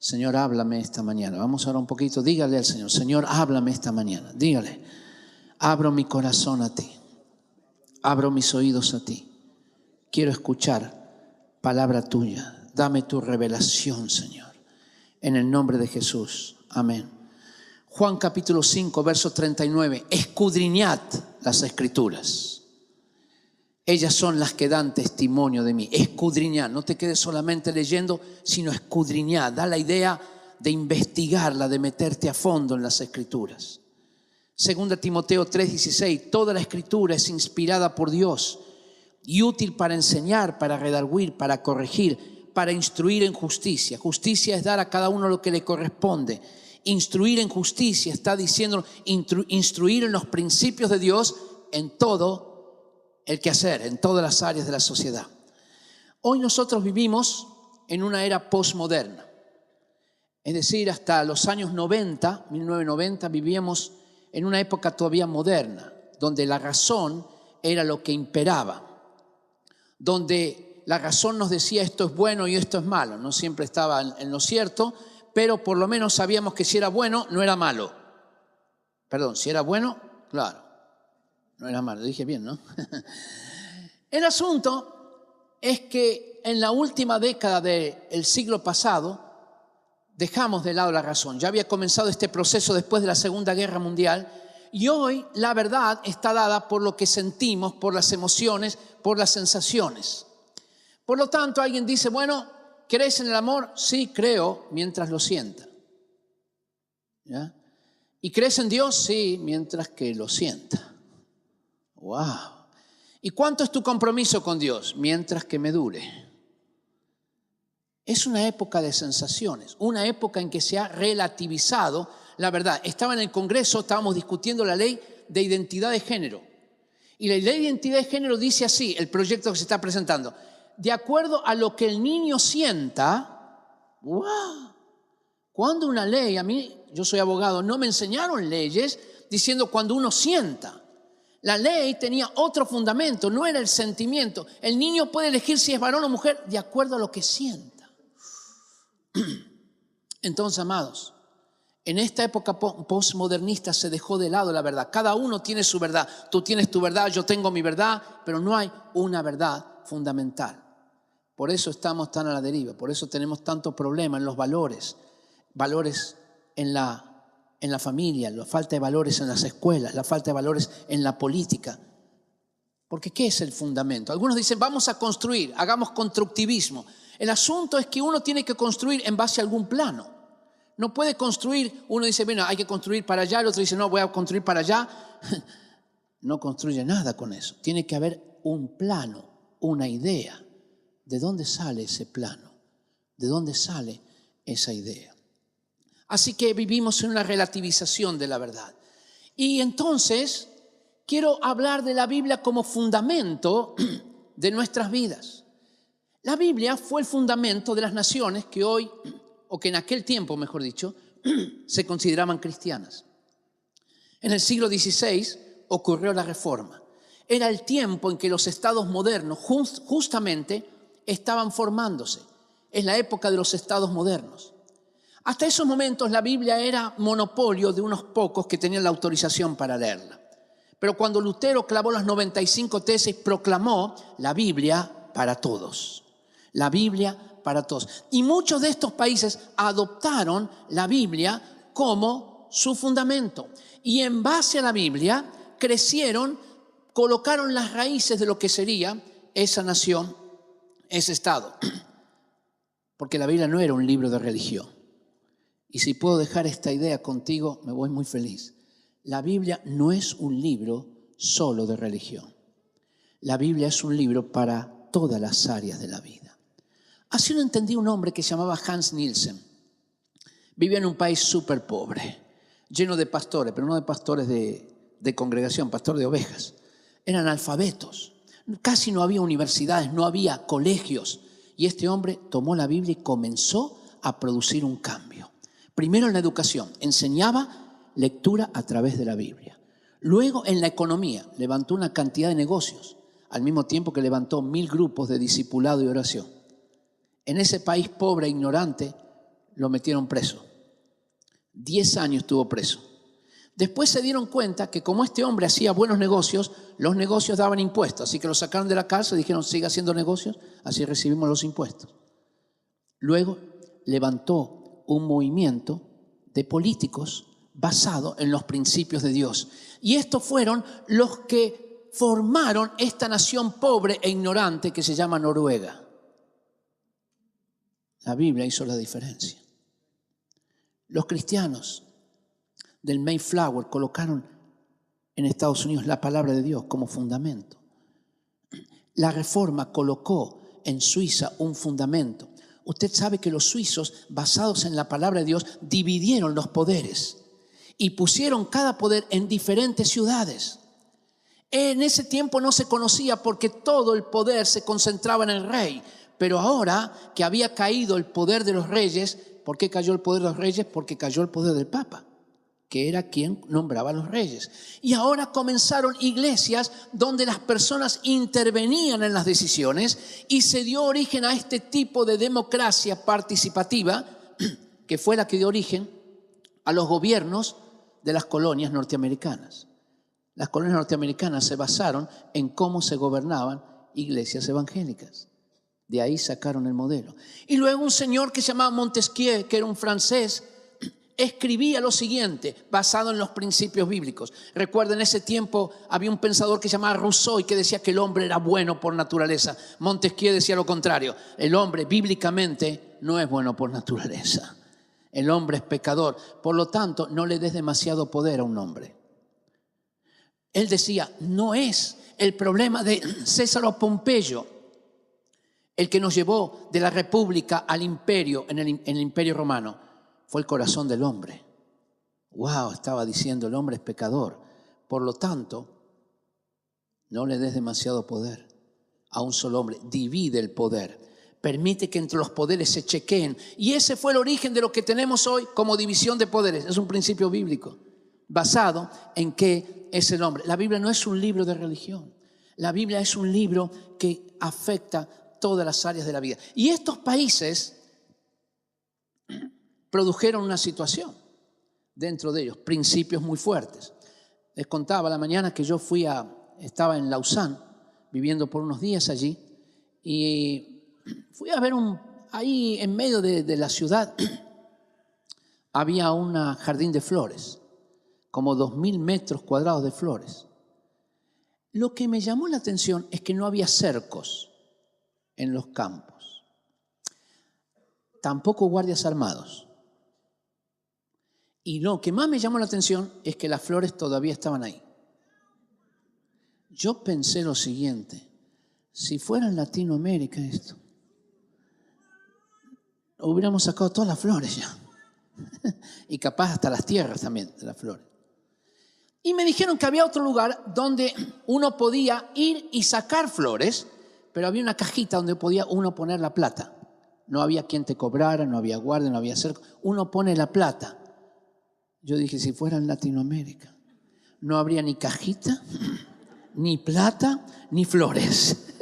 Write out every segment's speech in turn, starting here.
Señor, háblame esta mañana. Vamos ahora un poquito, dígale al Señor, Señor, háblame esta mañana. Dígale, abro mi corazón a ti, abro mis oídos a ti. Quiero escuchar palabra tuya. Dame tu revelación, Señor. En el nombre de Jesús. Amén. Juan capítulo 5, verso 39. Escudriñad las Escrituras. Ellas son las que dan testimonio de mí. Escudriñad. No te quedes solamente leyendo, sino escudriñad. Da la idea de investigarla, de meterte a fondo en las Escrituras. 2 Timoteo 3:16. Toda la Escritura es inspirada por Dios y útil para enseñar, para redarguir, para corregir, para instruir en justicia. Justicia es dar a cada uno lo que le corresponde. Instruir en justicia está diciendo instruir en los principios de Dios en todo el quehacer, en todas las áreas de la sociedad. Hoy nosotros vivimos en una era postmoderna. Es decir, hasta los años 90, 1990, vivíamos en una época todavía moderna, donde la razón era lo que imperaba, donde la razón nos decía esto es bueno y esto es malo. No siempre estaba en lo cierto, pero por lo menos sabíamos que si era bueno, no era malo. Perdón, si era bueno, claro, no era malo. Lo dije bien, ¿no? El asunto es que en la última década del siglo pasado dejamos de lado la razón. Ya había comenzado este proceso después de la Segunda Guerra Mundial y hoy la verdad está dada por lo que sentimos, por las emociones, por las sensaciones. Por lo tanto, alguien dice, bueno, ¿crees en el amor? Sí, creo, mientras lo sienta. ¿Ya? ¿Y crees en Dios? Sí, mientras que lo sienta. ¡Wow! ¿Y cuánto es tu compromiso con Dios? Mientras que me dure. Es una época de sensaciones, una época en que se ha relativizado la verdad. Estaba en el Congreso, estábamos discutiendo la ley de identidad de género. Y la ley de identidad de género dice así, el proyecto que se está presentando. De acuerdo a lo que el niño sienta, ¡wow! Cuando una ley, a mí, yo soy abogado, no me enseñaron leyes diciendo cuando uno sienta. La ley tenía otro fundamento, no era el sentimiento. El niño puede elegir si es varón o mujer de acuerdo a lo que sienta. Entonces, amados, en esta época postmodernista se dejó de lado la verdad. Cada uno tiene su verdad. Tú tienes tu verdad, yo tengo mi verdad, pero no hay una verdad fundamental. Por eso estamos tan a la deriva, por eso tenemos tanto problema en los valores en la familia, la falta de valores en las escuelas, la falta de valores en la política. Porque ¿qué es el fundamento? Algunos dicen, vamos a construir, hagamos constructivismo. El asunto es que uno tiene que construir en base a algún plano. No puede construir, uno dice, bueno, hay que construir para allá, el otro dice, no, voy a construir para allá. No construye nada con eso. Tiene que haber un plano, una idea. ¿De dónde sale ese plano? ¿De dónde sale esa idea? Así que vivimos en una relativización de la verdad. Y entonces quiero hablar de la Biblia como fundamento de nuestras vidas. La Biblia fue el fundamento de las naciones que hoy, o que en aquel tiempo, mejor dicho, se consideraban cristianas. En el siglo XVI ocurrió la Reforma. Era el tiempo en que los estados modernos justamente estaban formándose. Es la época de los estados modernos. Hasta esos momentos la Biblia era monopolio de unos pocos que tenían la autorización para leerla. Pero cuando Lutero clavó las 95 tesis, proclamó la Biblia para todos. La Biblia para todos. Y muchos de estos países adoptaron la Biblia como su fundamento. Y en base a la Biblia crecieron, colocaron las raíces de lo que sería esa nación, ese estado. Porque la Biblia no era un libro de religión. Y si puedo dejar esta idea contigo, me voy muy feliz. La Biblia no es un libro solo de religión. La Biblia es un libro para todas las áreas de la vida. Así lo entendí un hombre que se llamaba Hans Nielsen. Vivía en un país súper pobre, lleno de pastores, pero no de pastores de congregación, pastor de ovejas. Eran analfabetos. Casi no había universidades, no había colegios. Y este hombre tomó la Biblia y comenzó a producir un cambio. Primero en la educación, enseñaba lectura a través de la Biblia. Luego en la economía, levantó una cantidad de negocios, al mismo tiempo que levantó 1000 grupos de discipulado y oración. En ese país pobre e ignorante, lo metieron preso. 10 años estuvo preso. Después se dieron cuenta que como este hombre hacía buenos negocios, los negocios daban impuestos. Así que lo sacaron de la cárcel y dijeron, siga haciendo negocios, así recibimos los impuestos. Luego levantó un movimiento de políticos basado en los principios de Dios. Y estos fueron los que formaron esta nación pobre e ignorante que se llama Noruega. La Biblia hizo la diferencia. Los cristianos del Mayflower colocaron en Estados Unidos la palabra de Dios como fundamento. La Reforma colocó en Suiza un fundamento. Usted sabe que los suizos, basados en la palabra de Dios, dividieron los poderes y pusieron cada poder en diferentes ciudades. En ese tiempo no se conocía porque todo el poder se concentraba en el rey. Pero ahora que había caído el poder de los reyes, ¿por qué cayó el poder de los reyes? Porque cayó el poder del Papa, que era quien nombraba a los reyes. Y ahora comenzaron iglesias donde las personas intervenían en las decisiones y se dio origen a este tipo de democracia participativa que fue la que dio origen a los gobiernos de las colonias norteamericanas. Las colonias norteamericanas se basaron en cómo se gobernaban iglesias evangélicas. De ahí sacaron el modelo. Y luego un señor que se llamaba Montesquieu, que era un francés, escribía lo siguiente, basado en los principios bíblicos. Recuerden, en ese tiempo había un pensador que se llamaba Rousseau y que decía que el hombre era bueno por naturaleza. Montesquieu decía lo contrario. El hombre bíblicamente no es bueno por naturaleza. El hombre es pecador. Por lo tanto, no le des demasiado poder a un hombre. Él decía, no es el problema de César Pompeyo el que nos llevó de la república al imperio, en el imperio romano. Fue el corazón del hombre. Wow, estaba diciendo, el hombre es pecador. Por lo tanto, no le des demasiado poder a un solo hombre. Divide el poder. Permite que entre los poderes se chequeen. Y ese fue el origen de lo que tenemos hoy como división de poderes. Es un principio bíblico basado en qué es el hombre. La Biblia no es un libro de religión. La Biblia es un libro que afecta todas las áreas de la vida. Y estos países produjeron una situación dentro de ellos, principios muy fuertes. Les contaba la mañana que yo estaba en Lausanne, viviendo por unos días allí, y fui a ver ahí en medio de la ciudad, había un jardín de flores, como 2.000 metros cuadrados de flores. Lo que me llamó la atención es que no había cercos en los campos, tampoco guardias armados. Y lo que más me llamó la atención es que las flores todavía estaban ahí. Yo pensé lo siguiente, si fuera en Latinoamérica esto, hubiéramos sacado todas las flores ya. Y capaz hasta las tierras también de las flores. Y me dijeron que había otro lugar donde uno podía ir y sacar flores, pero había una cajita donde podía uno poner la plata. No había quien te cobrara, no había guardia, no había cerco. Uno pone la plata. Yo dije, si fuera en Latinoamérica, no habría ni cajita, ni plata, ni flores.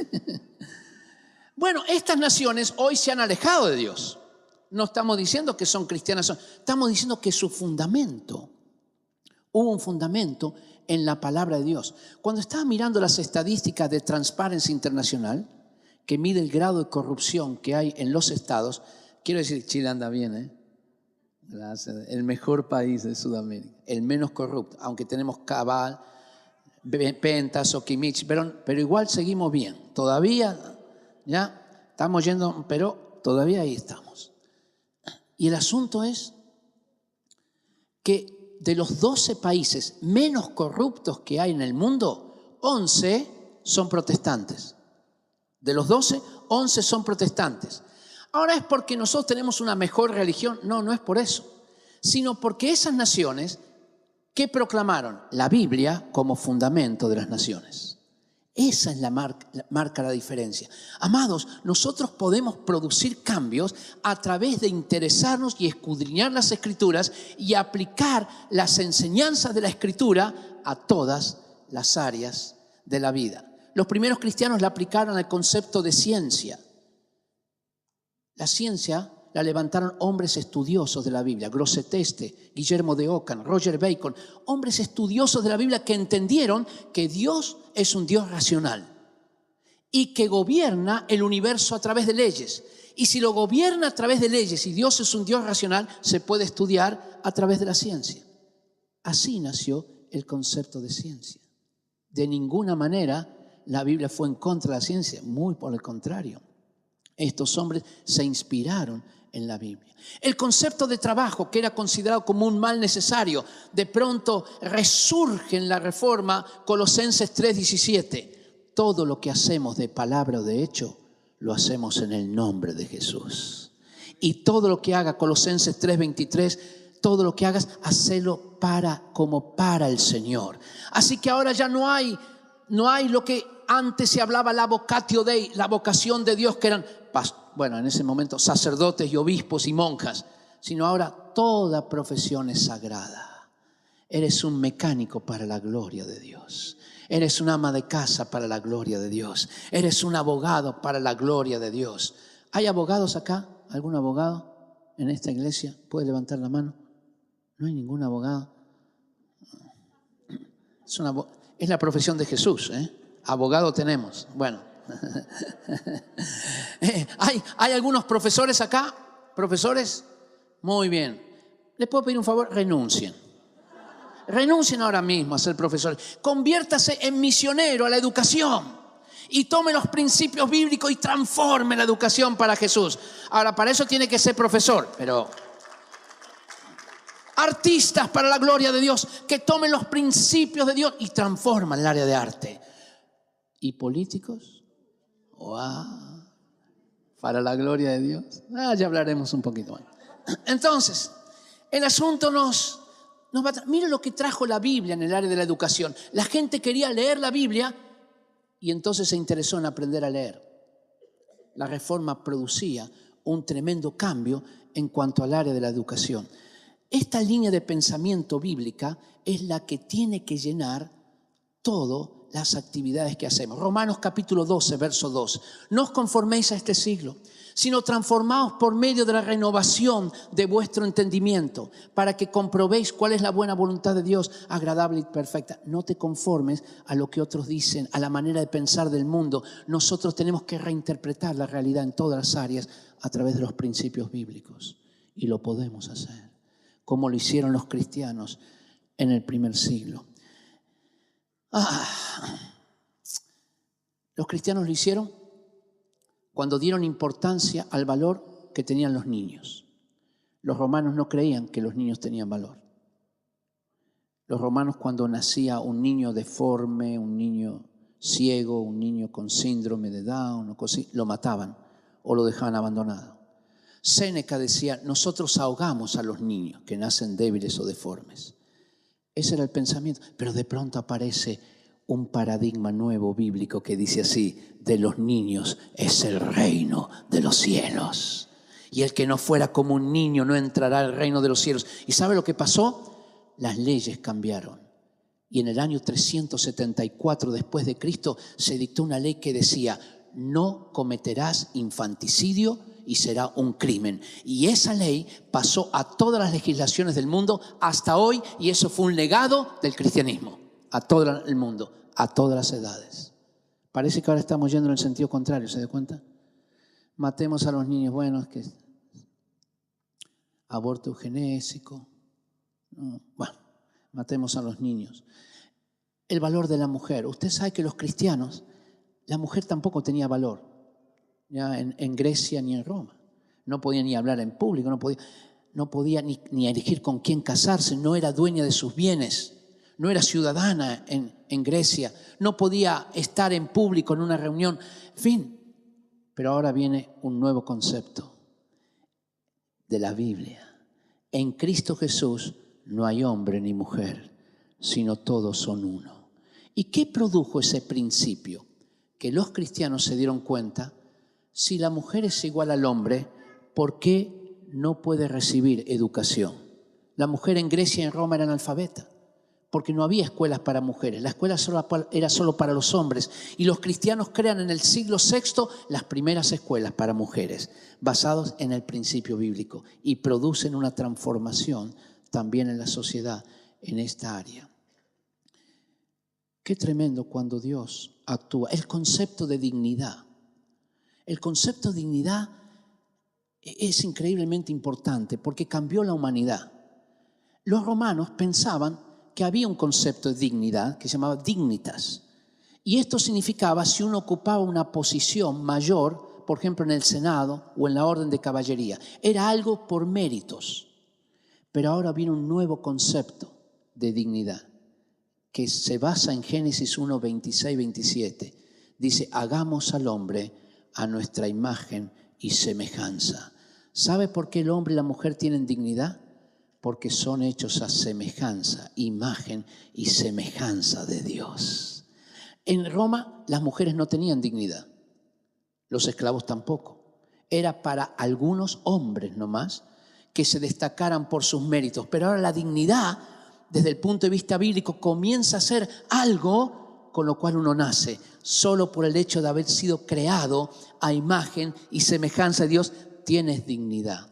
Bueno, estas naciones hoy se han alejado de Dios. No estamos diciendo que son cristianas, estamos diciendo que su fundamento, hubo un fundamento en la palabra de Dios. Cuando estaba mirando las estadísticas de Transparency International, que mide el grado de corrupción que hay en los estados, quiero decir, Chile anda bien, ¿eh? Gracias. El mejor país de Sudamérica, el menos corrupto, aunque tenemos Cabal, Penta, Soquimich, pero igual seguimos bien. Todavía, ya estamos yendo, pero todavía ahí estamos. Y el asunto es que de los 12 países menos corruptos que hay en el mundo, 11 son protestantes. De los 12, 11 son protestantes. Ahora, ¿es porque nosotros tenemos una mejor religión? No, no es por eso, sino porque esas naciones que proclamaron la Biblia como fundamento de las naciones. Esa es la marca la diferencia. Amados, nosotros podemos producir cambios a través de interesarnos y escudriñar las Escrituras y aplicar las enseñanzas de la Escritura a todas las áreas de la vida. Los primeros cristianos le aplicaron el concepto de ciencia. La ciencia la levantaron hombres estudiosos de la Biblia, Grosseteste, Guillermo de Ockham, Roger Bacon, hombres estudiosos de la Biblia que entendieron que Dios es un Dios racional y que gobierna el universo a través de leyes. Y si lo gobierna a través de leyes y Dios es un Dios racional, se puede estudiar a través de la ciencia. Así nació el concepto de ciencia. De ninguna manera la Biblia fue en contra de la ciencia, muy por el contrario. Estos hombres se inspiraron en la Biblia. El concepto de trabajo, que era considerado como un mal necesario, de pronto resurge en la Reforma. Colosenses 3:17. Todo lo que hacemos de palabra o de hecho, lo hacemos en el nombre de Jesús. Y todo lo que haga, Colosenses 3:23, todo lo que hagas, hacelo como para el Señor. Así que ahora ya no hay lo que antes se hablaba, la vocatio Dei, la vocación de Dios, que eran, en ese momento sacerdotes y obispos y monjas, sino ahora toda profesión es sagrada. Eres un mecánico para la gloria de Dios. Eres un ama de casa para la gloria de Dios. Eres un abogado para la gloria de Dios. ¿Hay abogados acá? ¿Algún abogado en esta iglesia? ¿Puede levantar la mano? No hay ningún abogado. Es la profesión de Jesús, ¿eh? Abogado tenemos. Bueno. ¿Hay algunos profesores acá? ¿Profesores? Muy bien. ¿Les puedo pedir un favor? Renuncien. Renuncien ahora mismo a ser profesores. Conviértase en misionero a la educación y tome los principios bíblicos y transforme la educación para Jesús. Ahora, para eso tiene que ser profesor, pero artistas para la gloria de Dios, que tomen los principios de Dios y transforman el área de arte. ¿Y políticos? ¡Wow! Para la gloria de Dios. Ya hablaremos un poquito más. Entonces, el asunto mira lo que trajo la Biblia en el área de la educación. La gente quería leer la Biblia y entonces se interesó en aprender a leer. La Reforma producía un tremendo cambio en cuanto al área de la educación. Esta línea de pensamiento bíblica es la que tiene que llenar todas las actividades que hacemos. Romanos capítulo 12, verso 2. No os conforméis a este siglo, sino transformaos por medio de la renovación de vuestro entendimiento, para que comprobéis cuál es la buena voluntad de Dios, agradable y perfecta. No te conformes a lo que otros dicen, a la manera de pensar del mundo. Nosotros tenemos que reinterpretar la realidad en todas las áreas a través de los principios bíblicos. Y lo podemos hacer, como lo hicieron los cristianos en el primer siglo. Los cristianos lo hicieron cuando dieron importancia al valor que tenían los niños. Los romanos no creían que los niños tenían valor. Los romanos, cuando nacía un niño deforme, un niño ciego, un niño con síndrome de Down, lo mataban o lo dejaban abandonado. Séneca decía, nosotros ahogamos a los niños que nacen débiles o deformes. Ese era el pensamiento, pero de pronto aparece un paradigma nuevo bíblico que dice así: de los niños es el reino de los cielos. Y el que no fuera como un niño no entrará al reino de los cielos. ¿Y sabe lo que pasó? Las leyes cambiaron. Y en el año 374 después de Cristo se dictó una ley que decía: no cometerás infanticidio y será un crimen. Y esa ley pasó a todas las legislaciones del mundo hasta hoy, y eso fue un legado del cristianismo a todo el mundo, a todas las edades. Parece que ahora estamos yendo en el sentido contrario, ¿se da cuenta? Matemos a los niños, bueno, que aborto eugenésico. Bueno, matemos a los niños. El valor de la mujer. Usted sabe que los cristianos, la mujer tampoco tenía valor. Ya en Grecia ni en Roma. No podía ni hablar en público, no podía ni elegir con quién casarse, no era dueña de sus bienes, no era ciudadana en Grecia, no podía estar en público en una reunión, en fin. Pero ahora viene un nuevo concepto de la Biblia. En Cristo Jesús no hay hombre ni mujer, sino todos son uno. ¿Y qué produjo ese principio? Que los cristianos se dieron cuenta: si la mujer es igual al hombre, ¿por qué no puede recibir educación? La mujer en Grecia y en Roma era analfabeta. porque no había escuelas para mujeres. La escuela era solo para los hombres. Y los cristianos crean en el siglo VI las primeras escuelas para mujeres, basadas en el principio bíblico, y producen una transformación también en la sociedad en esta área. Qué tremendo cuando Dios actúa. El concepto de dignidad. El concepto de dignidad es increíblemente importante porque cambió la humanidad. Los romanos pensaban que había un concepto de dignidad que se llamaba dignitas. Y esto significaba si uno ocupaba una posición mayor, por ejemplo en el Senado o en la orden de caballería. Era algo por méritos. Pero ahora viene un nuevo concepto de dignidad que se basa en Génesis 1, 26, 27. Dice, hagamos al hombre a nuestra imagen y semejanza. ¿Sabe por qué el hombre y la mujer tienen dignidad? Porque son hechos a semejanza, imagen y semejanza de Dios. En Roma las mujeres no tenían dignidad, los esclavos tampoco. Era para algunos hombres nomás que se destacaran por sus méritos. Pero ahora la dignidad, desde el punto de vista bíblico, comienza a ser algo con lo cual uno nace, solo por el hecho de haber sido creado a imagen y semejanza de Dios, tienes dignidad.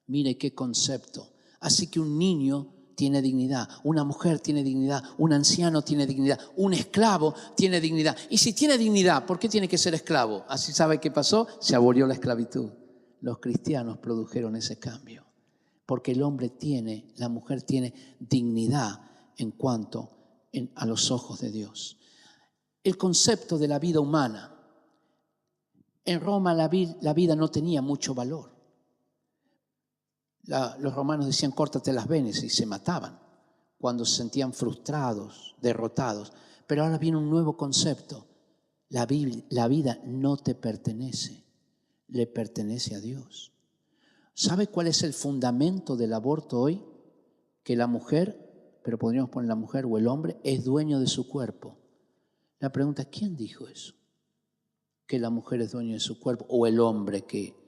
Mire qué concepto. Así que un niño tiene dignidad, una mujer tiene dignidad, un anciano tiene dignidad, un esclavo tiene dignidad. Y si tiene dignidad, ¿por qué tiene que ser esclavo? Así sabe qué pasó, se abolió la esclavitud. Los cristianos produjeron ese cambio, porque el hombre tiene, la mujer tiene dignidad en cuanto a los ojos de Dios. El concepto de la vida humana. En Roma la vida no tenía mucho valor. Los romanos decían, córtate las venas, y se mataban cuando se sentían frustrados, derrotados. Pero ahora viene un nuevo concepto. La vida no te pertenece, le pertenece a Dios. ¿Sabe cuál es el fundamento del aborto hoy? Que la mujer, pero podríamos poner la mujer o el hombre, es dueño de su cuerpo. La pregunta es, ¿quién dijo eso? Que la mujer es dueño de su cuerpo, o el hombre que...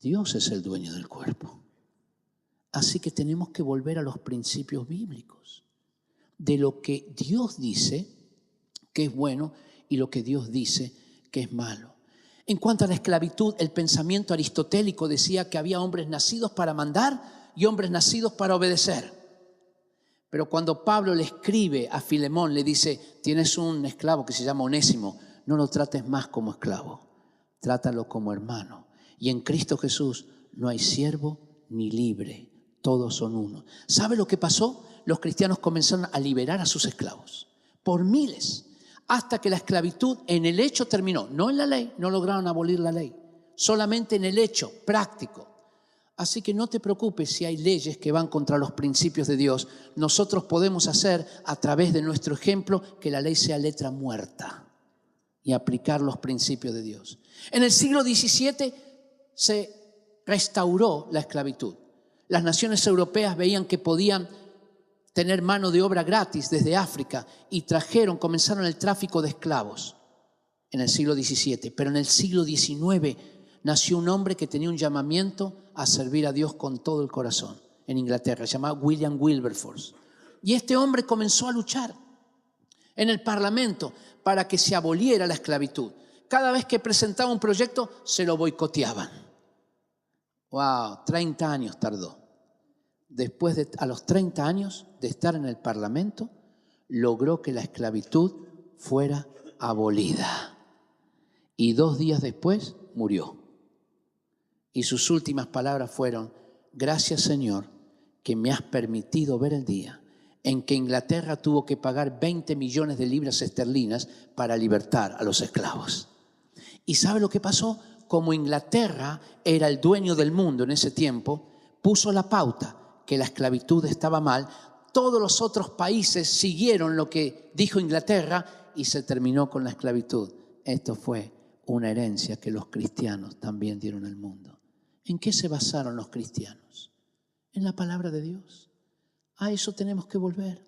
Dios es el dueño del cuerpo. Así que tenemos que volver a los principios bíblicos, de lo que Dios dice que es bueno y lo que Dios dice que es malo. En cuanto a la esclavitud, el pensamiento aristotélico decía que había hombres nacidos para mandar y hombres nacidos para obedecer. Pero cuando Pablo le escribe a Filemón, le dice, tienes un esclavo que se llama Onésimo, no lo trates más como esclavo, trátalo como hermano. Y en Cristo Jesús no hay siervo ni libre, todos son uno. ¿Sabe lo que pasó? Los cristianos comenzaron a liberar a sus esclavos por miles, hasta que la esclavitud en el hecho terminó. No en la ley, no lograron abolir la ley, solamente en el hecho práctico. Así que no te preocupes si hay leyes que van contra los principios de Dios. Nosotros podemos hacer a través de nuestro ejemplo que la ley sea letra muerta y aplicar los principios de Dios. En el siglo XVII se restauró la esclavitud. Las naciones europeas veían que podían tener mano de obra gratis desde África y comenzaron el tráfico de esclavos en el siglo XVII. Pero en el siglo XIX nació un hombre que tenía un llamamiento a servir a Dios con todo el corazón en Inglaterra, se llamaba William Wilberforce. Y este hombre comenzó a luchar en el Parlamento para que se aboliera la esclavitud. Cada vez que presentaba un proyecto, se lo boicoteaban. Wow, 30 años tardó. Después a los 30 años de estar en el Parlamento, logró que la esclavitud fuera abolida. Y 2 días después murió. Y sus últimas palabras fueron, gracias Señor que me has permitido ver el día en que Inglaterra tuvo que pagar 20 millones de libras esterlinas para libertar a los esclavos. ¿Y sabe lo que pasó? Como Inglaterra era el dueño del mundo en ese tiempo, puso la pauta que la esclavitud estaba mal. Todos los otros países siguieron lo que dijo Inglaterra y se terminó con la esclavitud. Esto fue una herencia que los cristianos también dieron al mundo. ¿En qué se basaron los cristianos? En la palabra de Dios. A eso tenemos que volver.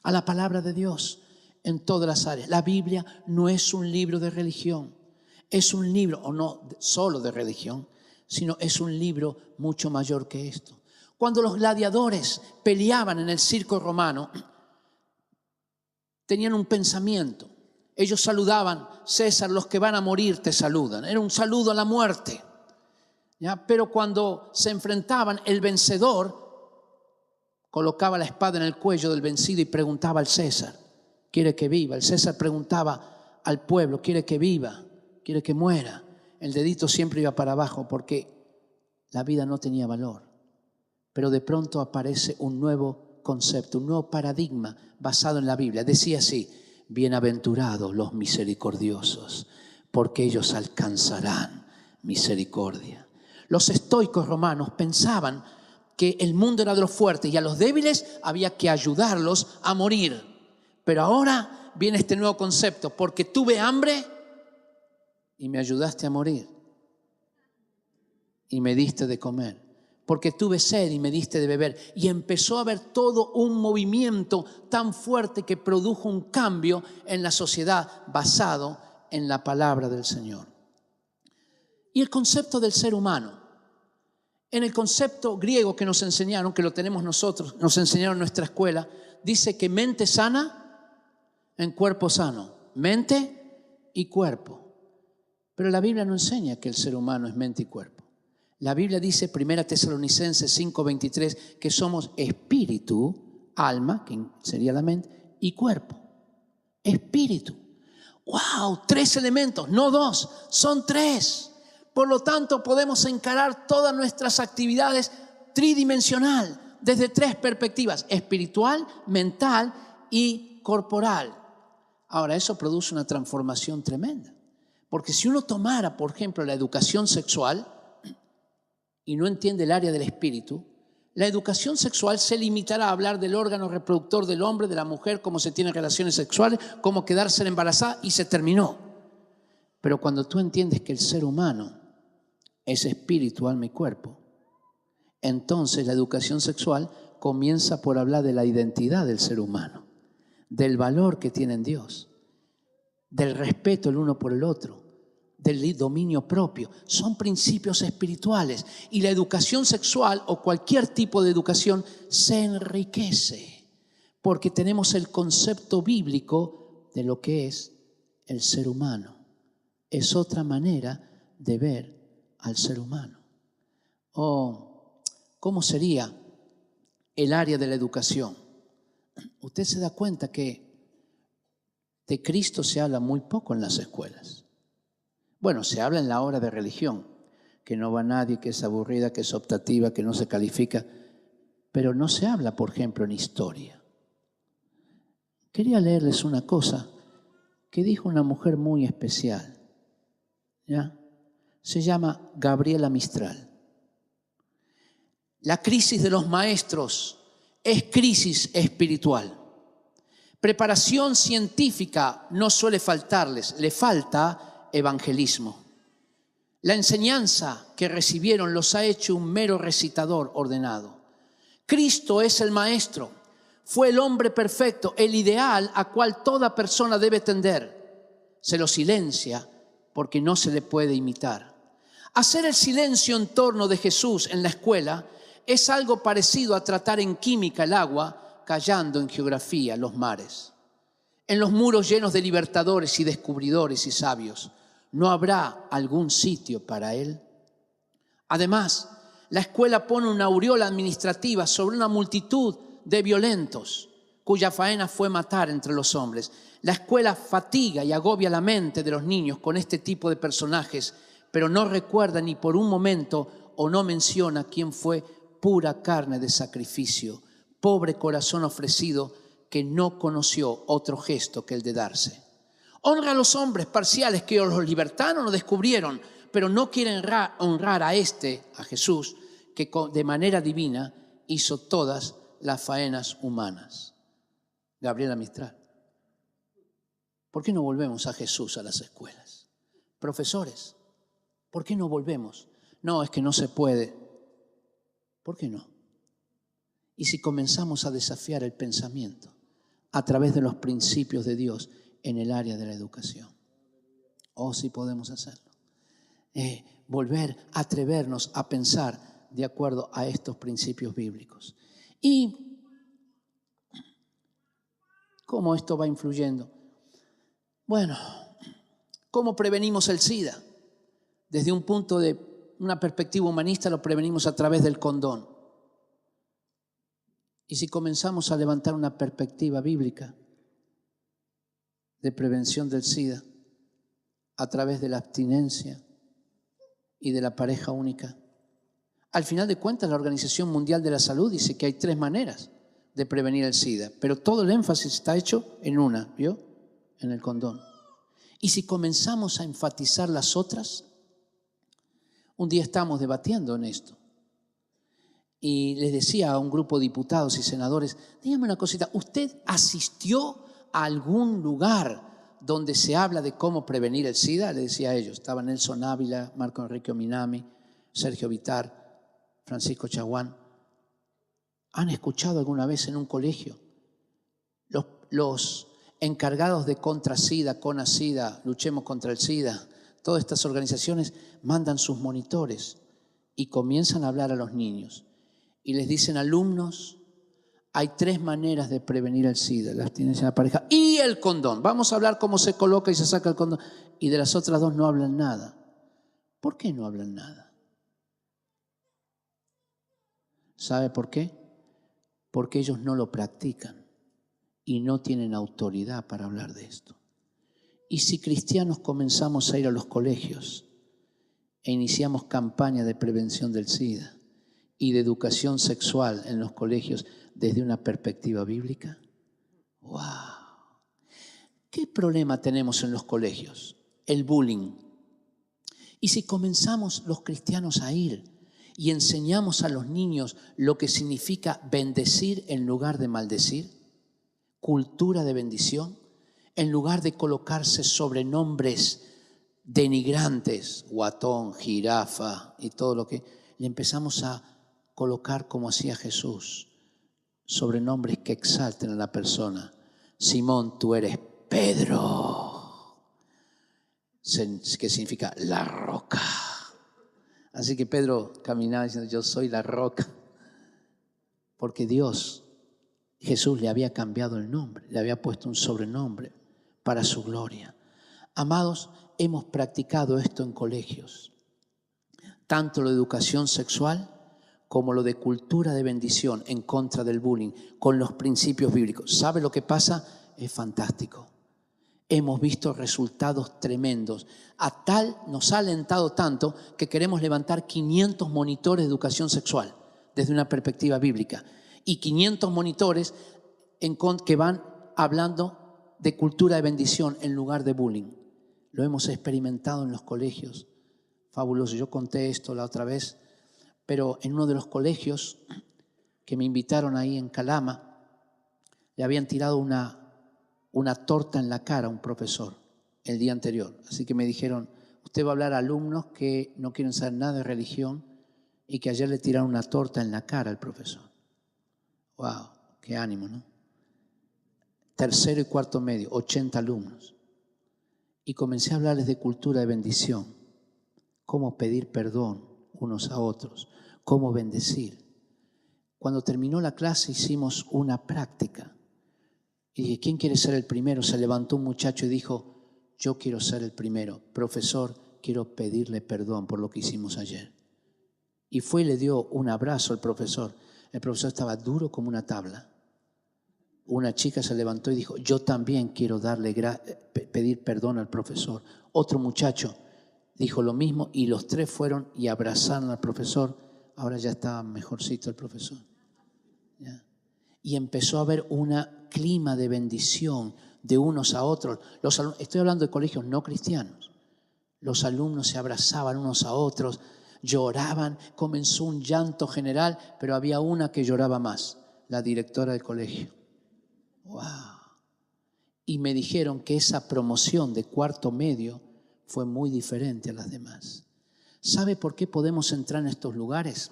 A la palabra de Dios en todas las áreas. La Biblia no es un libro de religión. Es un libro, o no solo de religión, sino es un libro mucho mayor que esto. Cuando los gladiadores peleaban en el circo romano, tenían un pensamiento. Ellos saludaban: César, los que van a morir te saludan. Era un saludo a la muerte. ¿Ya? Pero cuando se enfrentaban, el vencedor colocaba la espada en el cuello del vencido y preguntaba al César: ¿quiere que viva? El César preguntaba al pueblo: ¿quiere que viva? ¿Quiere que muera? El dedito siempre iba para abajo porque la vida no tenía valor. Pero de pronto aparece un nuevo concepto, un nuevo paradigma basado en la Biblia. Decía así: bienaventurados los misericordiosos, porque ellos alcanzarán misericordia. Los estoicos romanos pensaban que el mundo era de los fuertes y a los débiles había que ayudarlos a morir. Pero ahora viene este nuevo concepto: porque tuve hambre y me ayudaste a morir y me diste de comer. Porque tuve sed y me diste de beber. Y empezó a haber todo un movimiento tan fuerte que produjo un cambio en la sociedad basado en la palabra del Señor. Y el concepto del ser humano. En el concepto griego que nos enseñaron, que lo tenemos nosotros, nos enseñaron en nuestra escuela, dice que mente sana en cuerpo sano. Mente y cuerpo. Pero la Biblia no enseña que el ser humano es mente y cuerpo. La Biblia dice, 1 Tesalonicenses 5:23, que somos espíritu, alma, que sería la mente, y cuerpo. Espíritu. ¡Wow! 3 elementos, no 2, son 3. Por lo tanto, podemos encarar todas nuestras actividades tridimensional, desde 3 perspectivas: espiritual, mental y corporal. Ahora, eso produce una transformación tremenda. Porque si uno tomara, por ejemplo, la educación sexual y no entiende el área del espíritu, la educación sexual se limitará a hablar del órgano reproductor del hombre, de la mujer, cómo se tienen relaciones sexuales, cómo quedarse embarazada, y se terminó. Pero cuando tú entiendes que el ser humano es espíritu, alma y cuerpo, entonces la educación sexual comienza por hablar de la identidad del ser humano, del valor que tiene en Dios, del respeto el uno por el otro, del dominio propio. Son principios espirituales, y la educación sexual o cualquier tipo de educación se enriquece porque tenemos el concepto bíblico de lo que es el ser humano. Es otra manera de ver al ser humano. ¿Cómo sería el área de la educación? Usted se da cuenta que de Cristo se habla muy poco en las escuelas. Bueno, se habla en la hora de religión, que no va nadie, que es aburrida, que es optativa, que no se califica, pero no se habla, por ejemplo, en historia. Quería leerles una cosa que dijo una mujer muy especial, ¿ya? Se llama Gabriela Mistral. La crisis de los maestros es crisis espiritual. Preparación científica no suele faltarles, le falta evangelismo. La enseñanza que recibieron los ha hecho un mero recitador ordenado. Cristo es el maestro, fue el hombre perfecto, el ideal a cual toda persona debe tender. Se lo silencia porque no se le puede imitar. Hacer el silencio en torno de Jesús en la escuela es algo parecido a tratar en química el agua, callando en geografía los mares. En los muros llenos de libertadores y descubridores y sabios, ¿no habrá algún sitio para él? Además, la escuela pone una aureola administrativa sobre una multitud de violentos, cuya faena fue matar entre los hombres. La escuela fatiga y agobia la mente de los niños con este tipo de personajes, pero no recuerda ni por un momento o no menciona quién fue pura carne de sacrificio, pobre corazón ofrecido que no conoció otro gesto que el de darse. Honra a los hombres parciales que los libertaron o descubrieron, pero no quieren honrar a a Jesús, que de manera divina hizo todas las faenas humanas. Gabriela Mistral. ¿Por qué no volvemos a Jesús a las escuelas? Profesores, ¿por qué no volvemos? No, es que no se puede. ¿Por qué no? Y si comenzamos a desafiar el pensamiento a través de los principios de Dios en el área de la educación. Sí podemos hacerlo. Volver a atrevernos a pensar de acuerdo a estos principios bíblicos. ¿Y cómo esto va influyendo? Bueno, ¿cómo prevenimos el SIDA? Desde un punto de una perspectiva humanista lo prevenimos a través del condón. Y si comenzamos a levantar una perspectiva bíblica de prevención del SIDA a través de la abstinencia y de la pareja única, al final de cuentas la Organización Mundial de la Salud dice que hay 3 maneras de prevenir el SIDA, pero todo el énfasis está hecho en una, ¿vio? En el condón. Y si comenzamos a enfatizar las otras, un día estábamos debatiendo en esto y les decía a un grupo de diputados y senadores, dígame una cosita, ¿usted asistió a algún lugar donde se habla de cómo prevenir el SIDA? Le decía a ellos, estaba Nelson Ávila, Marco Enrique Minami, Sergio Vitar, Francisco Chaguán. ¿Han escuchado alguna vez en un colegio los encargados de contra SIDA, CONASIDA, Luchemos contra el SIDA, todas estas organizaciones mandan sus monitores y comienzan a hablar a los niños y les dicen, alumnos, hay 3 maneras de prevenir el SIDA, la abstinencia de la pareja y el condón. Vamos a hablar cómo se coloca y se saca el condón. Y de las otras 2 no hablan nada. ¿Por qué no hablan nada? ¿Sabe por qué? Porque ellos no lo practican y no tienen autoridad para hablar de esto. Y si cristianos comenzamos a ir a los colegios e iniciamos campañas de prevención del SIDA y de educación sexual en los colegios desde una perspectiva bíblica, ¡wow! ¿Qué problema tenemos en los colegios? El bullying. Y si comenzamos los cristianos a ir y enseñamos a los niños lo que significa bendecir en lugar de maldecir, cultura de bendición, en lugar de colocarse sobrenombres denigrantes, guatón, jirafa y todo lo que, le empezamos a colocar como hacía Jesús, sobrenombres que exalten a la persona. Simón, tú eres Pedro, que significa la roca. Así que Pedro caminaba diciendo, yo soy la roca, porque Jesús le había cambiado el nombre, le había puesto un sobrenombre para su gloria. Amados, hemos practicado esto en colegios, tanto lo de educación sexual como lo de cultura de bendición en contra del bullying, con los principios bíblicos. ¿Sabe lo que pasa? Es fantástico. Hemos visto resultados tremendos. Nos ha alentado tanto que queremos levantar 500 monitores de educación sexual desde una perspectiva bíblica. Y 500 monitores que van hablando de cultura de bendición en lugar de bullying. Lo hemos experimentado en los colegios. Fabuloso. Yo conté esto la otra vez, pero en uno de los colegios que me invitaron ahí en Calama, le habían tirado una torta en la cara a un profesor el día anterior. Así que me dijeron, usted va a hablar a alumnos que no quieren saber nada de religión y que ayer le tiraron una torta en la cara al profesor. ¡Wow! ¡Qué ánimo!, ¿no? Tercero y cuarto medio, 80 alumnos. Y comencé a hablarles de cultura de bendición, cómo pedir perdón unos a otros, cómo bendecir. Cuando terminó la clase hicimos una práctica. Y dije, ¿quién quiere ser el primero? Se levantó un muchacho y dijo, yo quiero ser el primero. Profesor, quiero pedirle perdón por lo que hicimos ayer. Y fue y le dio un abrazo al profesor. El profesor estaba duro como una tabla. Una chica se levantó y dijo, yo también quiero pedir perdón al profesor. Otro muchacho dijo lo mismo y los 3 fueron y abrazaron al profesor. Ahora ya estaba mejorcito el profesor. ¿Ya? Y empezó a haber un clima de bendición de unos a otros. Estoy hablando de colegios no cristianos. Los alumnos se abrazaban unos a otros, lloraban, comenzó un llanto general, pero había una que lloraba más, la directora del colegio. ¡Wow! Y me dijeron que esa promoción de cuarto medio fue muy diferente a las demás. ¿Sabe por qué podemos entrar en estos lugares?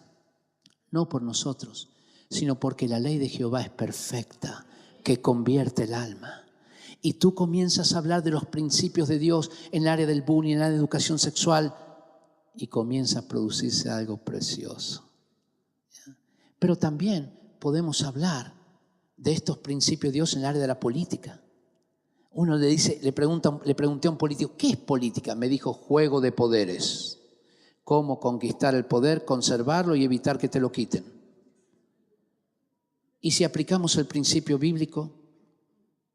No por nosotros, sino porque la ley de Jehová es perfecta, que convierte el alma. Y tú comienzas a hablar de los principios de Dios en el área del bullying, en el área de educación sexual, y comienza a producirse algo precioso. Pero también podemos hablar de estos principios de Dios en el área de la política. Uno le pregunté a un político, ¿qué es política? Me dijo, juego de poderes. Cómo conquistar el poder, conservarlo y evitar que te lo quiten. Y si aplicamos el principio bíblico,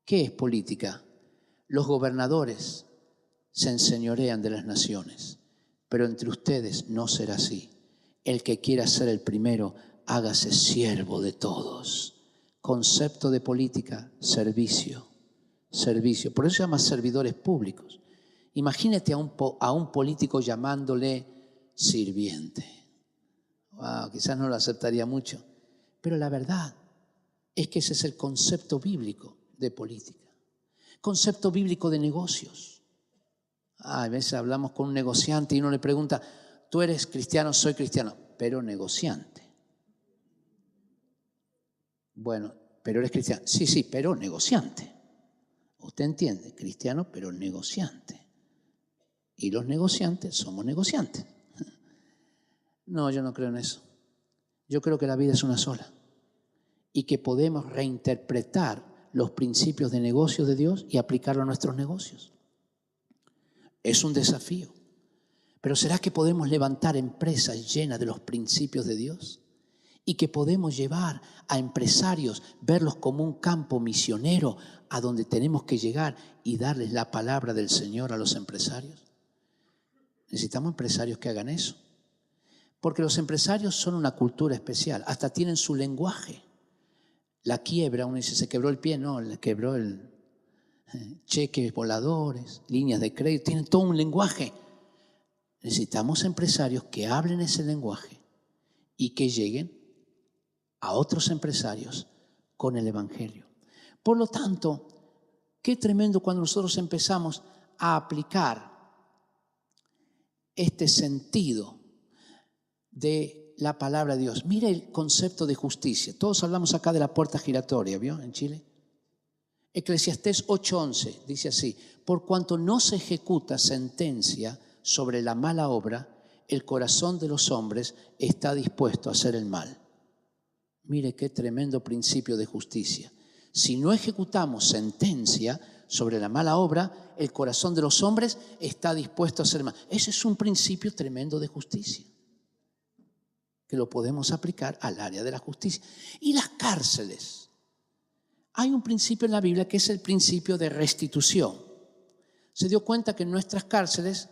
¿qué es política? Los gobernadores se enseñorean de las naciones, pero entre ustedes no será así. El que quiera ser el primero, hágase siervo de todos. Concepto de política, servicio. Servicio. Por eso se llama servidores públicos. Imagínate a un político llamándole sirviente. Wow, quizás no lo aceptaría mucho. Pero la verdad es que ese es el concepto bíblico de política. Concepto bíblico de negocios. A veces hablamos con un negociante y uno le pregunta, ¿tú eres cristiano? Soy cristiano, pero negociante. Bueno, pero eres cristiano. Sí, pero negociante. Usted entiende, cristiano, pero negociante. Y los negociantes somos negociantes. No, yo no creo en eso. Yo creo que la vida es una sola y que podemos reinterpretar los principios de negocios de Dios y aplicarlo a nuestros negocios. Es un desafío. Pero ¿será que podemos levantar empresas llenas de los principios de Dios? Y que podemos llevar a empresarios, verlos como un campo misionero a donde tenemos que llegar y darles la palabra del Señor a los empresarios. Necesitamos empresarios que hagan eso. Porque los empresarios son una cultura especial, hasta tienen su lenguaje. La quiebra, uno dice, se quebró el pie, no, le quebró el cheques voladores, líneas de crédito, tienen todo un lenguaje. Necesitamos empresarios que hablen ese lenguaje y que lleguen a otros empresarios con el Evangelio. Por lo tanto, qué tremendo cuando nosotros empezamos a aplicar este sentido de la palabra de Dios. Mire el concepto de justicia. Todos hablamos acá de la puerta giratoria, ¿vio? En Chile. Eclesiastés 8:11 dice así: por cuanto no se ejecuta sentencia sobre la mala obra, el corazón de los hombres está dispuesto a hacer el mal. Mire qué tremendo principio de justicia. Si no ejecutamos sentencia sobre la mala obra, el corazón de los hombres está dispuesto a hacer el mal. Ese es un principio tremendo de justicia, que lo podemos aplicar al área de la justicia. Y las cárceles. Hay un principio en la Biblia que es el principio de restitución. Se dio cuenta que en nuestras cárceles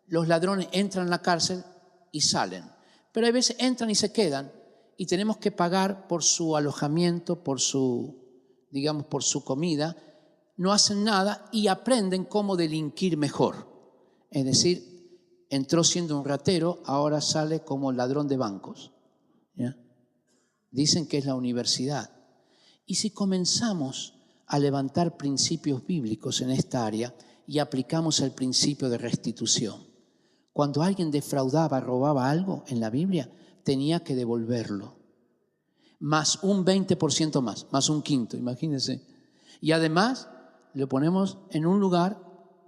los ladrones entran a la cárcel y salen. Pero a veces entran y se quedan y tenemos que pagar por su alojamiento, por su comida. No hacen nada y aprenden cómo delinquir mejor. Es decir, entró siendo un ratero, ahora sale como ladrón de bancos. ¿Ya? Dicen que es la universidad. Y si comenzamos a levantar principios bíblicos en esta área y aplicamos el principio de restitución, cuando alguien defraudaba, robaba algo en la Biblia, tenía que devolverlo. Más un 20% más un quinto, imagínense. Y además lo ponemos en un lugar,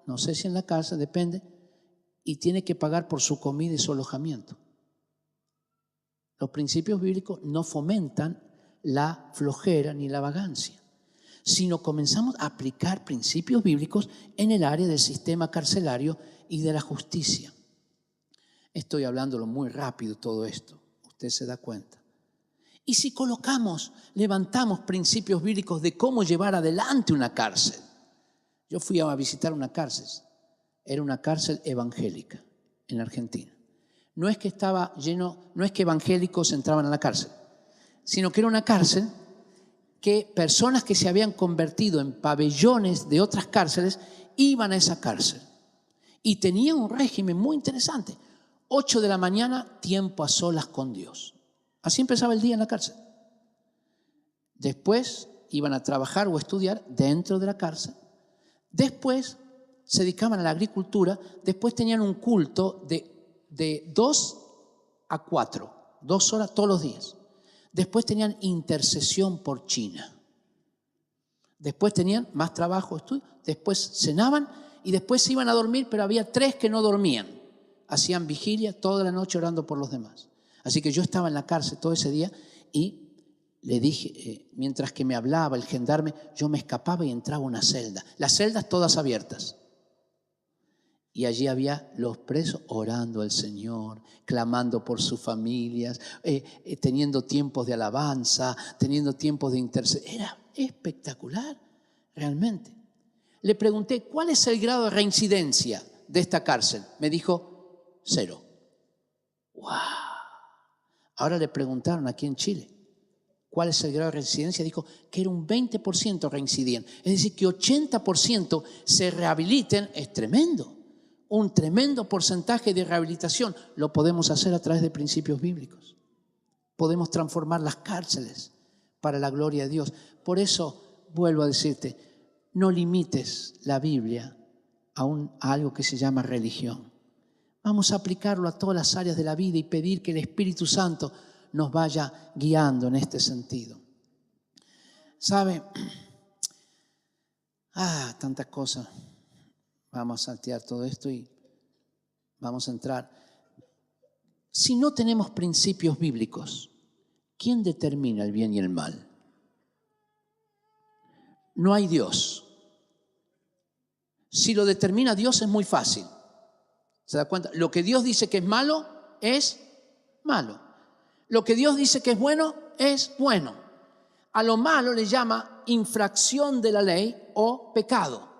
no sé si en la casa, depende, y tiene que pagar por su comida y su alojamiento. Los principios bíblicos no fomentan la flojera ni la vagancia, sino comenzamos a aplicar principios bíblicos en el área del sistema carcelario y de la justicia. Estoy hablándolo muy rápido todo esto, usted se da cuenta. Y si levantamos principios bíblicos de cómo llevar adelante una cárcel. Yo fui a visitar una cárcel, era una cárcel evangélica en Argentina. No es que estaba lleno, no es que evangélicos entraban a la cárcel, sino que era una cárcel que personas que se habían convertido en pabellones de otras cárceles iban a esa cárcel. Y tenían un régimen muy interesante. 8 de la mañana, tiempo a solas con Dios. Así empezaba el día en la cárcel. Después iban a trabajar o estudiar dentro de la cárcel. Después se dedicaban a la agricultura. Después tenían un culto de 2 a 4, 2 horas todos los días. Después tenían intercesión por China. Después tenían más trabajo, estudio. Después cenaban y después se iban a dormir, pero había 3 que no dormían. Hacían vigilia toda la noche orando por los demás. Así que yo estaba en la cárcel todo ese día Y le dije, mientras que me hablaba el gendarme, yo me escapaba y entraba a una celda. Las celdas todas abiertas. Y allí había los presos orando al Señor, clamando por sus familias, teniendo tiempos de alabanza, teniendo tiempos de intercesión. Era espectacular, realmente. Le pregunté, ¿cuál es el grado de reincidencia de esta cárcel? Me dijo, 0. ¡Wow! Ahora le preguntaron aquí en Chile, ¿cuál es el grado de reincidencia? Dijo que era un 20% reincidían. Es decir, que 80% se rehabiliten. Es tremendo. Un tremendo porcentaje de rehabilitación. Lo podemos hacer a través de principios bíblicos. Podemos transformar las cárceles para la gloria de Dios. Por eso, vuelvo a decirte, no limites la Biblia a algo que se llama religión. Vamos a aplicarlo a todas las áreas de la vida y pedir que el Espíritu Santo nos vaya guiando en este sentido. ¿Sabe? Tantas cosas. Vamos a saltear todo esto y vamos a entrar. Si no tenemos principios bíblicos, ¿quién determina el bien y el mal? No hay Dios. Si lo determina Dios es muy fácil. ¿Se da cuenta? Lo que Dios dice que es malo, es malo. Lo que Dios dice que es bueno, es bueno. A lo malo le llama infracción de la ley o pecado.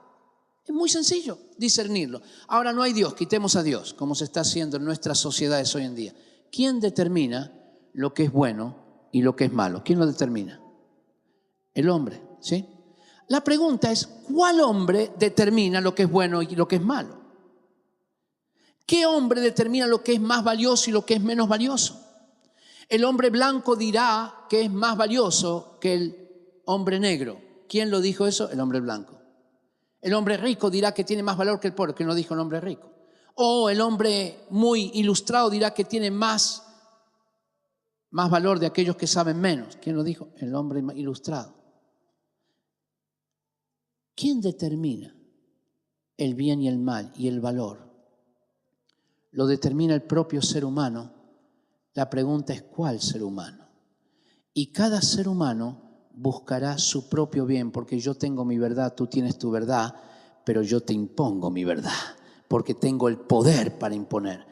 Es muy sencillo discernirlo. Ahora no hay Dios, quitemos a Dios, como se está haciendo en nuestras sociedades hoy en día. ¿Quién determina lo que es bueno y lo que es malo? ¿Quién lo determina? El hombre, ¿sí? La pregunta es, ¿cuál hombre determina lo que es bueno y lo que es malo? ¿Qué hombre determina lo que es más valioso y lo que es menos valioso? El hombre blanco dirá que es más valioso que el hombre negro. ¿Quién lo dijo eso? El hombre blanco. El hombre rico dirá que tiene más valor que el pobre. ¿Quién lo dijo? El hombre rico. O el hombre muy ilustrado dirá que tiene más valor de aquellos que saben menos. ¿Quién lo dijo? El hombre ilustrado. ¿Quién determina el bien y el mal y el valor? Lo determina el propio ser humano. La pregunta es, ¿cuál ser humano? Y cada ser humano buscará su propio bien, porque yo tengo mi verdad, tú tienes tu verdad, pero yo te impongo mi verdad, porque tengo el poder para imponer.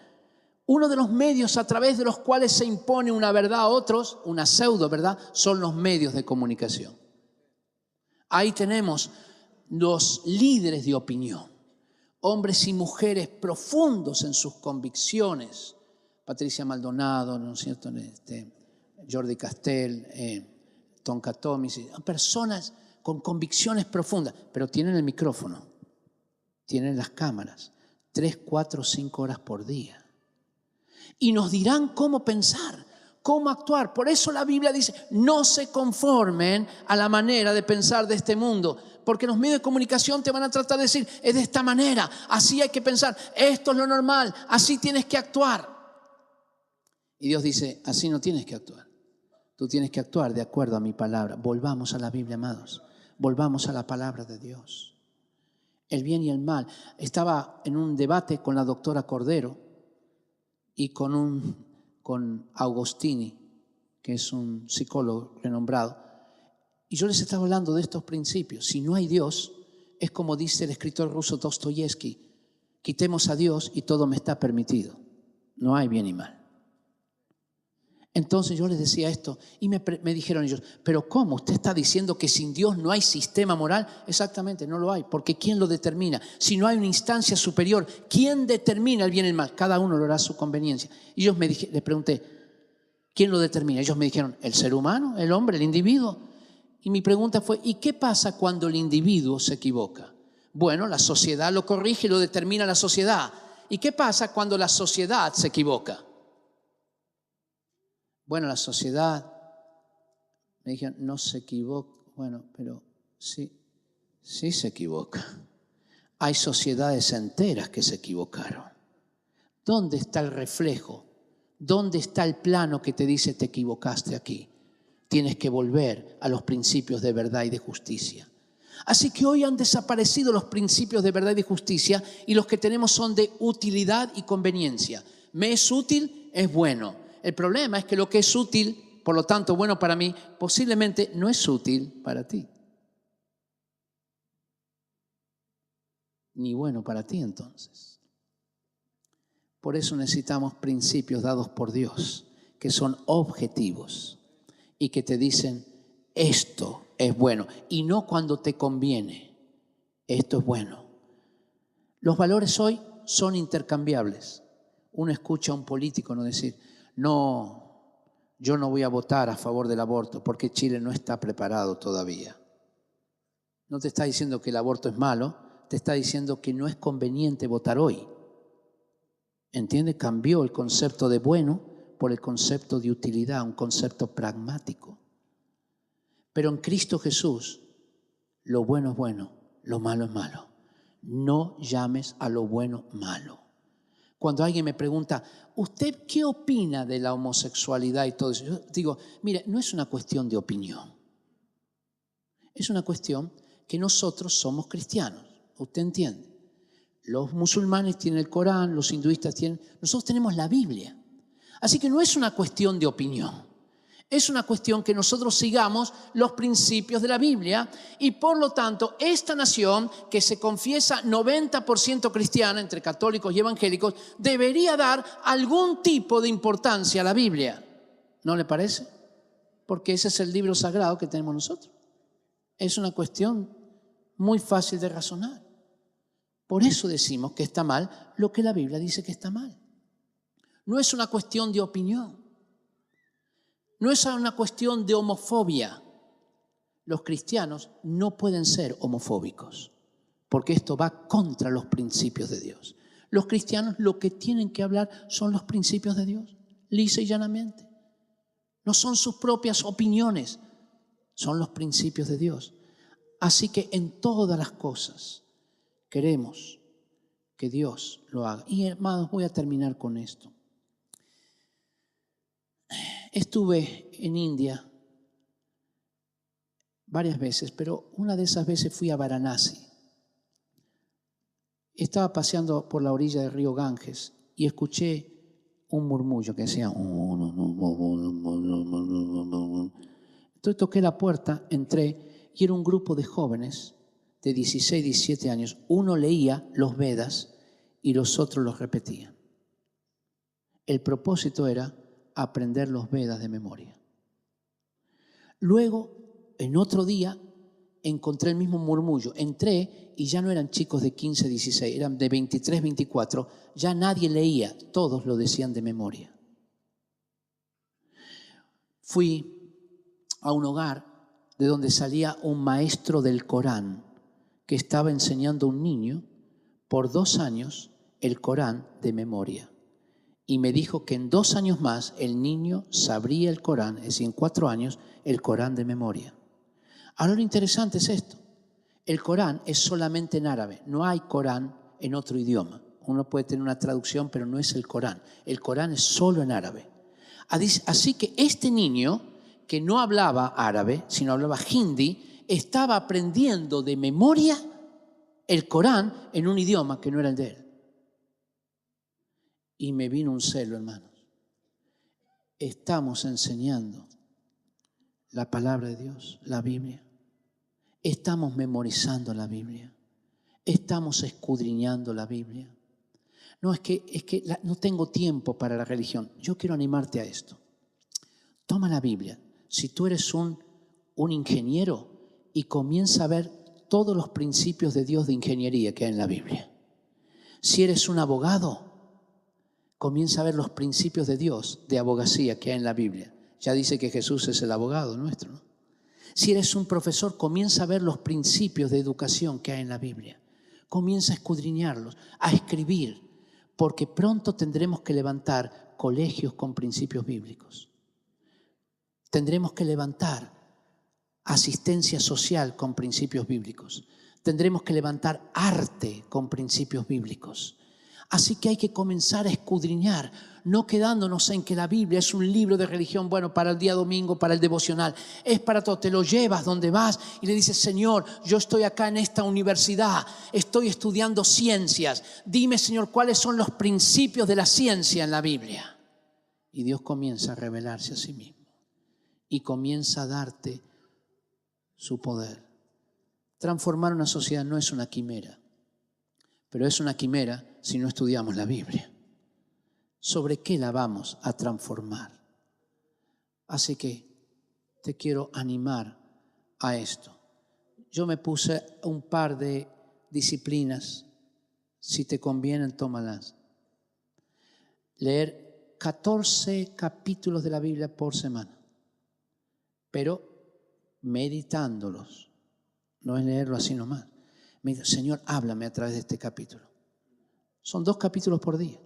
Uno de los medios a través de los cuales se impone una verdad a otros, una pseudo verdad, son los medios de comunicación. Ahí tenemos los líderes de opinión, hombres y mujeres profundos en sus convicciones. Patricia Maldonado, ¿no es cierto? Jordi Castell, Tonka Tomis, personas con convicciones profundas, pero tienen el micrófono, tienen las cámaras, 3, 4, 5 horas por día. Y nos dirán cómo pensar, cómo actuar. Por eso la Biblia dice, no se conformen a la manera de pensar de este mundo, porque los medios de comunicación te van a tratar de decir, es de esta manera, así hay que pensar, esto es lo normal, así tienes que actuar. Y Dios dice, así no tienes que actuar. Tú tienes que actuar de acuerdo a mi palabra. Volvamos a la Biblia, amados. Volvamos a la palabra de Dios. El bien y el mal. Estaba en un debate con la doctora Cordero y con Agostini, que es un psicólogo renombrado. Y yo les estaba hablando de estos principios. Si no hay Dios, es como dice el escritor ruso Dostoyevsky, quitemos a Dios y todo me está permitido. No hay bien y mal. Entonces yo les decía esto y me dijeron ellos, pero ¿cómo? ¿Usted está diciendo que sin Dios no hay sistema moral? Exactamente, no lo hay, porque ¿quién lo determina? Si no hay una instancia superior, ¿quién determina el bien y el mal? Cada uno lo hará a su conveniencia. Y yo les pregunté, ¿quién lo determina? Ellos me dijeron, el ser humano, el hombre, el individuo. Y mi pregunta fue, ¿y qué pasa cuando el individuo se equivoca? Bueno, la sociedad lo corrige y lo determina la sociedad. ¿Y qué pasa cuando la sociedad se equivoca? Bueno, la sociedad, me dijeron, no se equivoca. Bueno, pero sí se equivoca. Hay sociedades enteras que se equivocaron. ¿Dónde está el reflejo? ¿Dónde está el plano que te dice te equivocaste aquí? Tienes que volver a los principios de verdad y de justicia. Así que hoy han desaparecido los principios de verdad y de justicia y los que tenemos son de utilidad y conveniencia. Me es útil, es bueno. El problema es que lo que es útil por lo tanto bueno para mí, posiblemente no es útil para ti. Ni bueno para ti entonces. Por eso necesitamos principios dados por Dios, que son objetivos y que te dicen, esto es bueno, y no cuando te conviene, esto es bueno. Los valores hoy son intercambiables. Uno escucha a un político no decir, no, yo no voy a votar a favor del aborto porque Chile no está preparado todavía. No te está diciendo que el aborto es malo, te está diciendo que no es conveniente votar hoy. ¿Entiendes? Cambió el concepto de bueno por el concepto de utilidad, un concepto pragmático. Pero en Cristo Jesús, lo bueno es bueno, lo malo es malo. No llames a lo bueno malo. Cuando alguien me pregunta, ¿usted qué opina de la homosexualidad y todo eso? Yo digo, mire, no es una cuestión de opinión. Es una cuestión que nosotros somos cristianos. ¿Usted entiende? Los musulmanes tienen el Corán, los hinduistas tienen... Nosotros tenemos la Biblia. Así que no es una cuestión de opinión. Es una cuestión que nosotros sigamos los principios de la Biblia y por lo tanto esta nación que se confiesa 90% cristiana entre católicos y evangélicos debería dar algún tipo de importancia a la Biblia. ¿No le parece? Porque ese es el libro sagrado que tenemos nosotros. Es una cuestión muy fácil de razonar. Por eso decimos que está mal lo que la Biblia dice que está mal. No es una cuestión de opinión. No es una cuestión de homofobia. Los cristianos no pueden ser homofóbicos, porque esto va contra los principios de Dios. Los cristianos lo que tienen que hablar son los principios de Dios, lisa y llanamente. No son sus propias opiniones, son los principios de Dios. Así que en todas las cosas queremos que Dios lo haga. Y hermanos, voy a terminar con esto. Estuve en India varias veces, pero una de esas veces fui a Varanasi. Estaba paseando por la orilla del río Ganges y escuché un murmullo que decía... Entonces toqué la puerta, entré y era un grupo de jóvenes de 16, 17 años. Uno leía los Vedas y los otros los repetían. El propósito era aprender los Vedas de memoria. Luego, en otro día, encontré el mismo murmullo. Entré y ya no eran chicos de 15, 16, eran de 23, 24. Ya nadie leía, todos lo decían de memoria. Fui a un hogar de donde salía un maestro del Corán que estaba enseñando a un niño por 2 años el Corán de memoria. Y me dijo que en 2 años más el niño sabría el Corán, es decir, en 4 años, el Corán de memoria. Ahora lo interesante es esto. El Corán es solamente en árabe, no hay Corán en otro idioma. Uno puede tener una traducción, pero no es el Corán. El Corán es solo en árabe. Así que este niño, que no hablaba árabe, sino hablaba hindi, estaba aprendiendo de memoria el Corán en un idioma que no era el de él. Y me vino un celo, hermanos. Estamos enseñando la palabra de Dios, la Biblia. Estamos memorizando la Biblia. Estamos escudriñando la Biblia. No, es que no tengo tiempo para la religión. Yo quiero animarte a esto. Toma la Biblia. Si tú eres un ingeniero y comienza a ver todos los principios de Dios de ingeniería que hay en la Biblia. Si eres un abogado, comienza a ver los principios de Dios de abogacía que hay en la Biblia. Ya dice que Jesús es el abogado nuestro, ¿no? Si eres un profesor, comienza a ver los principios de educación que hay en la Biblia. Comienza a escudriñarlos, a escribir, porque pronto tendremos que levantar colegios con principios bíblicos. Tendremos que levantar asistencia social con principios bíblicos. Tendremos que levantar arte con principios bíblicos. Así que hay que comenzar a escudriñar, no quedándonos en que la Biblia es un libro de religión, bueno, para el día domingo, para el devocional. Es para todo, te lo llevas donde vas y le dices, Señor, yo estoy acá en esta universidad, estoy estudiando ciencias. Dime, Señor, cuáles son los principios de la ciencia en la Biblia. Y Dios comienza a revelarse a sí mismo. y comienza a darte su poder. Transformar una sociedad no es una quimera, pero es una quimera si no estudiamos la Biblia. ¿Sobre qué la vamos a transformar? Así que te quiero animar a esto. Yo me puse un par de disciplinas. Si te convienen, tómalas. Leer 14 capítulos de la Biblia por semana, pero meditándolos. No es leerlo así nomás. Me dice, Señor, háblame a través de este capítulo. Son 2 capítulos por día.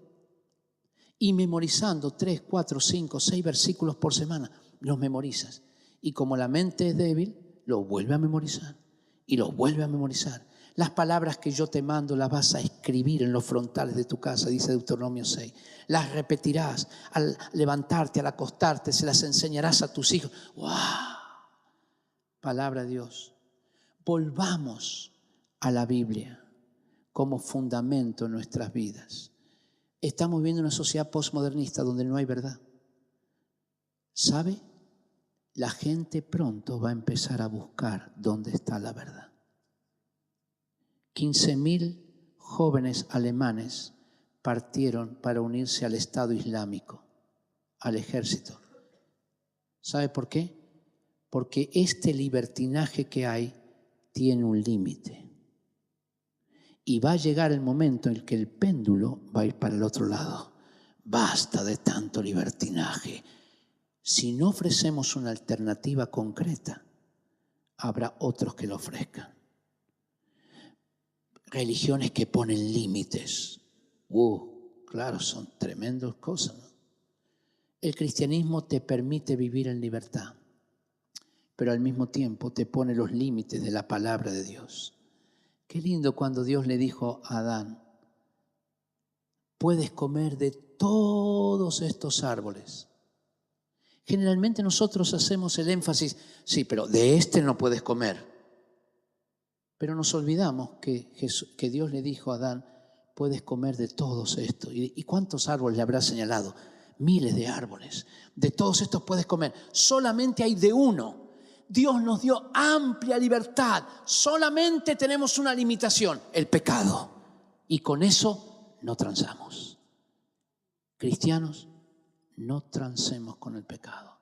Y memorizando 3, 4, 5, 6 versículos por semana, los memorizas. Y como la mente es débil, lo vuelve a memorizar. Y lo vuelve a memorizar. Las palabras que yo te mando las vas a escribir en los frontales de tu casa, dice Deuteronomio 6. Las repetirás al levantarte, al acostarte, se las enseñarás a tus hijos. ¡Wow! Palabra de Dios. Volvamos a la Biblia como fundamento en nuestras vidas. Estamos viviendo una sociedad postmodernista donde no hay verdad. ¿Sabe? La gente pronto va a empezar a buscar dónde está la verdad. 15.000 jóvenes alemanes partieron para unirse al Estado Islámico, al ejército. ¿Sabe por qué? Porque este libertinaje que hay tiene un límite. Y va a llegar el momento en que el péndulo va a ir para el otro lado. Basta de tanto libertinaje. Si no ofrecemos una alternativa concreta, habrá otros que lo ofrezcan. Religiones que ponen límites. Claro, son tremendas cosas, ¿no? El cristianismo te permite vivir en libertad, pero al mismo tiempo te pone los límites de la palabra de Dios. Qué lindo cuando Dios le dijo a Adán, puedes comer de todos estos árboles. Generalmente nosotros hacemos el énfasis, sí, pero de este no puedes comer. Pero nos olvidamos que Dios le dijo a Adán, puedes comer de todos estos. ¿Y cuántos árboles le habrá señalado? Miles de árboles. De todos estos puedes comer. Solamente hay de uno. Dios nos dio amplia libertad. Solamente tenemos una limitación, el pecado. Y con eso no transamos. Cristianos, no transemos con el pecado.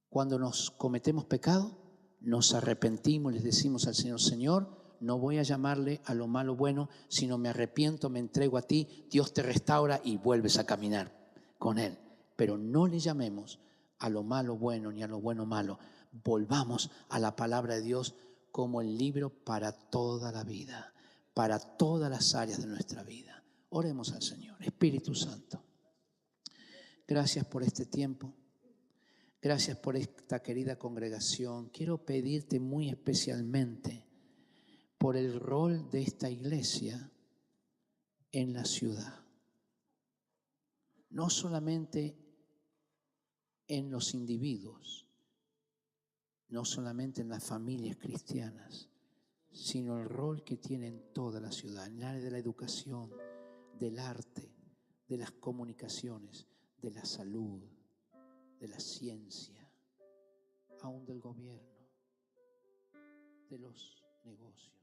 Cuando nos cometemos pecado, nos arrepentimos, les decimos al Señor, Señor, no voy a llamarle a lo malo bueno, sino me arrepiento, me entrego a ti, Dios te restaura y vuelves a caminar con Él. Pero no le llamemos a lo malo bueno ni a lo bueno malo. Volvamos a la palabra de Dios como el libro para toda la vida, para todas las áreas de nuestra vida. Oremos al Señor. Espíritu Santo, gracias por este tiempo. Gracias por esta querida congregación. Quiero pedirte muy especialmente por el rol de esta iglesia en la ciudad. No solamente en los individuos, no solamente en las familias cristianas, sino el rol que tiene en toda la ciudad, en el área de la educación, del arte, de las comunicaciones, de la salud, de la ciencia, aún del gobierno, de los negocios.